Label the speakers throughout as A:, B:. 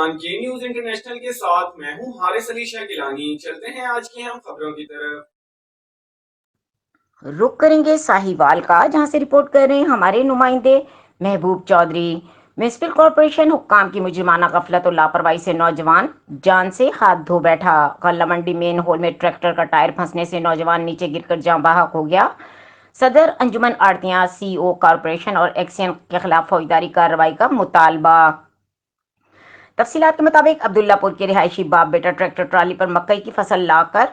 A: پاکستان کے news international کے ساتھ میں ہوں حارث علی شاہ گیلانی۔ چلتے ہیں آج کی اہم خبروں کی طرف۔
B: رخ کریں گے ساہیوال کا، جہاں سے رپورٹ کر رہے ہیں ہمارے نمائندے محبوب چودھری۔ میونسپل کارپوریشن حکام کی مجرمانہ غفلت اور لاپرواہی سے نوجوان جان سے ہاتھ دھو بیٹھا۔ غلہ منڈی مین ہول میں ٹریکٹر کا ٹائر پھنسنے سے نوجوان نیچے گر کر جاں بحق ہو گیا۔ صدر انجمن آڑتیاں سی او کارپوریشن اور ایکسین کے خلاف فوجداری کارروائی کا مطالبہ۔ تفصیلات کے مطابق عبداللہ پور کے رہائشی باپ بیٹا ٹریکٹر ٹرالی پر مکئی کی فصل لا کر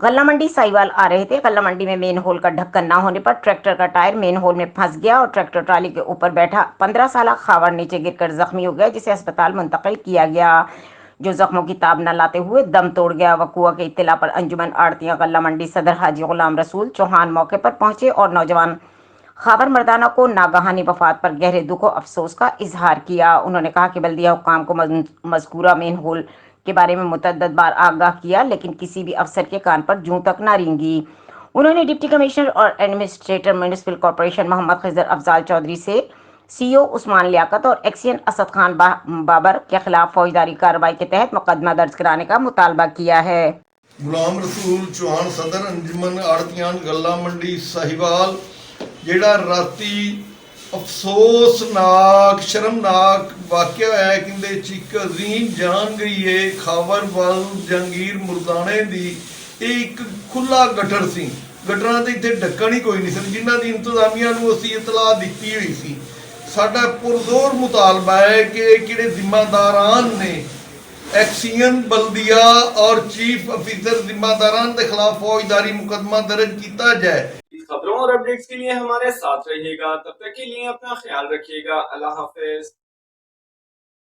B: غلہ منڈی ساہیوال آ رہے تھے۔ غلہ منڈی میں مین ہول کا ڈھکن نہ ہونے پر ٹریکٹر کا ٹائر مین ہول میں پھنس گیا اور ٹریکٹر ٹرالی کے اوپر بیٹھا 15 سالہ خاور نیچے گر کر زخمی ہو گیا، جسے اسپتال منتقل کیا گیا، جو زخموں کی تاب نہ لاتے ہوئے دم توڑ گیا۔ وقوع کی اطلاع پر انجمن آڑتیاں غلہ منڈی صدر حاجی غلام رسول چوہان موقع پر پہنچے اور نوجوان خاور مردانہ کو ناگہانی وفات پر گہرے دکھ و افسوس کا اظہار کیا۔ انہوں نے کہا کہ بلدیہ حکام کو مذکورہ مین ہول کے بارے میں متعدد بار آگاہ کیا، لیکن کسی بھی افسر کے کان پر جوں تک نہ رینگی۔ انہوں نے ڈپٹی کمشنر اور ایڈمنسٹریٹر میونسپل کارپوریشن محمد خضر افضال چودھری سے سی او عثمان لیاقت اور ایکسین اسد خان بابر کے خلاف فوجداری کارروائی کے تحت مقدمہ درج کرانے کا مطالبہ کیا ہے۔
C: غلام رسول چوہان صدر انجمن آڑتیاں غلہ منڈی ساہیوال، جیڑا راتی افسوسناک شرمناک واقعہ ہے کہ چیک عظیم جان گئی ہے خاور وال جہانگیر مردانے دی۔ ایک کھلا گٹر سی، گٹراں تے ایتھے ڈھکن ہی کوئی نہیں سن، جنہاں دی انتظامیہ نوں اسی اطلاع دتی ہوئی سی۔ ساڈا پرزور مطالبہ ہے کہ کہڑے ذمہ داران نے ایکسین بلدیہ اور چیف افیسر ذمہ داران کے خلاف فوجداری مقدمہ درج کیتا جائے۔
A: اس خبروں اور اپڈیٹس کے لیے ہمارے ساتھ رہیے گا، تب تک کے لیے اپنا خیال رکھیے گا۔ اللہ حافظ۔